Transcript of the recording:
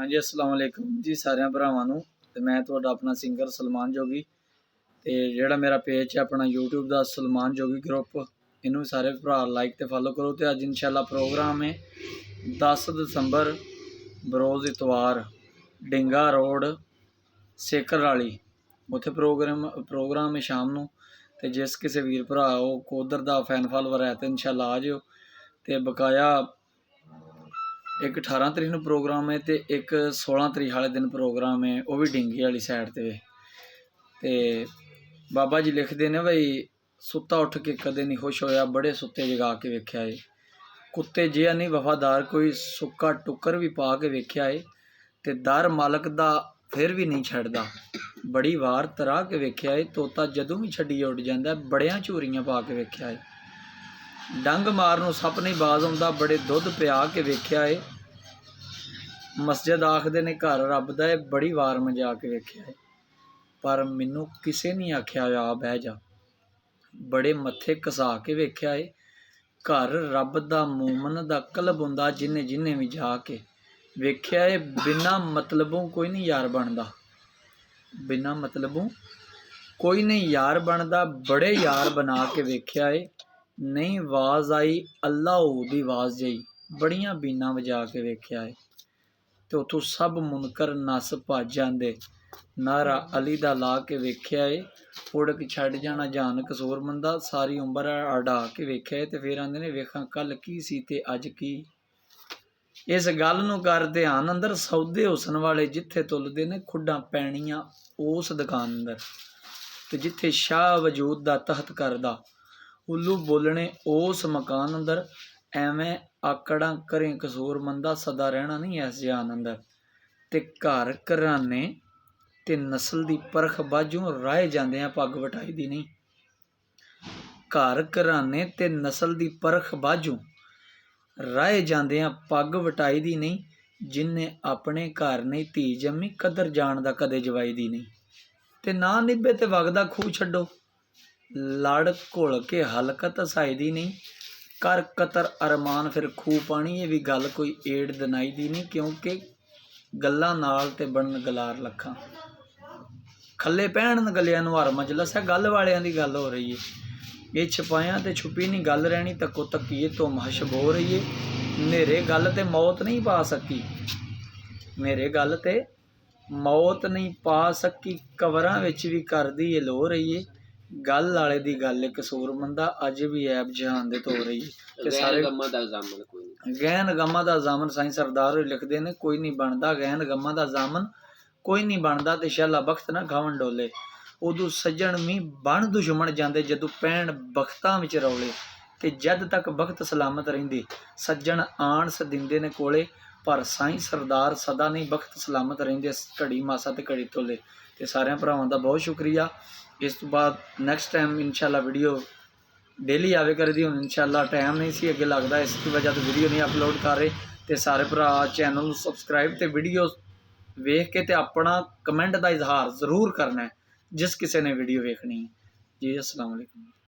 हाँ जी, अस्सलाम वालेकुम जी सारे भरावां नूं। ते मैं तुहाडा अपना सिंगर सलमान जोगी ते जिहड़ा मेरा पेज है अपना यूट्यूब दा सलमान जोगी ग्रुप, इनू सारे भरा लाइक ते फॉलो करो। तो अज इंशाल्लाह प्रोग्राम है 10 दिसंबर बरोज़ इतवार डिंगा रोड सेकर वाली, उत्थे प्रोग्राम है शाम नूं। ते जिस किसी वीर भरा कोदर दा फैन फॉलोवर है तो इंशाल्लाह आ जाओ। ते बकाया एक 18 तरीक नूं प्रोग्राम है तो एक 16 तरीक वाले दिन प्रोग्राम है, वह भी डिंगी वाली साइड ते। ते बाबा जी लिखते ने भाई सुत्ता उठ के कदे नहीं खुश होया, बड़े सुत्ते जगा के वेख्या है। कुत्ते जिहा नहीं वफादार कोई सुक्का टुक्कर भी पा के वेख्या है। ते दर मालक दा फिर भी नहीं छड्डदा, बड़ी वार तरा के वेख्या है। तोता जदों भी छड्डिए उड़ जांदा, बड़ियां झूरियां पा के वेख्या है। डंग मारनों सप नहीं बाज आउंदा, बड़े दुध पिया के वेख्या है। मस्जिद आखदे ने घर रब दा, बड़ी वार मजा के वेख्या है। पर मैनू किसे नहीं आख्या आ बह जा, बड़े मत्थे घसा के वेख्या है। घर रब दा मोमन दा कल्ब हुंदा, जिन्हें जिन्हें भी जाके वेख्या है। बिना मतलबों कोई नहीं यार बनदा, बिना मतलबों कोई नहीं यार बनदा, बड़े यार बना के वेख्या है। नहीं was I Allah the was जई, बड़ियां बीना वजा के वेख्या है। तो उतों सब मुनकर नस भज जाते, नारा अली दा ला के वेख्या है। उड़क छड़ जाना जान कसूर मंदा, सारी उम्र अड़ा के वेख्या है। तो फिर आंदे ने वेखा कल की सी ते अज की। इस गल नूं कर ध्यान अंदर, सौदे हुसन वाले जिथे तुलदे ने खुड्डां पैणियां उस दुकान अंदर। ते जिथे शाह वजूद दा तहत करदा, उल्लू बोलने उस मकान अंदर। एवें आकड़ा करें कसूर मंदा, सदा रहना नहीं इस जान अंदर। ते घर घराने ते नस्ल दी परख बाजों राहे जांदे हैं, पग वटाई दी नहीं। घर घराने ते नस्ल दी परख बाजों राहे जांदे हैं, पग वटाई दी नहीं। जिन्हें अपने घर नहीं धी जम्मी, कदर जानदा कदे जवाई दी नहीं। ते ना निभे ते वगदा खूह छड्डो, लड़ घुल के हलकत हसाई दी नहीं। कर कतर अरमान फिर खूह पानी, ये भी गल कोई एड़ दनाई दी नहीं। क्योंकि गल्लां नाल ते बनन गलार लखां, खल्ले पैण गलियां नूं हर मजलस है। गल वालियां दी गल हो रही है, ये छपाया ते छुपी नहीं गल रहनी। तको तकीए तो महशब हो रही है। मेरे गल ते मौत नहीं पा सकी, मेरे गल ते मौत नहीं पा सकी। कवरां विच भी करदी ये लो रही है। गल वाले दी गल कसूर मंदा, अज भी ऐब जहान दे धो रही है। ते सारे गहन गमां दा जामन साईं सरदार लिखते हैं, कोई नहीं बनता गहन गमां दा जामन, कोई नहीं बनता ते शाला बख्त ना खावन डोले। उदू सज्जण मी बन दुश्मन जाते, जदों पैण बख्तां विच रौले। ते जद तक बख्त सलामत रहिंदे, सज्जण आण सदिंदे ने कोले। पर साईं सरदार सदा नहीं बख्त सलामत रहिंदे, घड़ी मासा ते घड़ी तोले। ते सारे भरावां दा बहुत शुक्रिया। इस तो बाद नैक्सट टाइम इंशाल्लाह वीडियो डेली आवे करदी। हुण इंशाल्लाह टाइम नहीं सी अगे लगदा, इसकी वजह तो वीडियो नहीं अपलोड कर रहे। ते सारे भरा चैनल नूं सबसक्राइब ते वीडियो वेख के ते अपना कमेंट का इजहार जरूर करना है, जिस किसी ने वीडियो वेखनी है जी। अस्सलाम वालेकुम।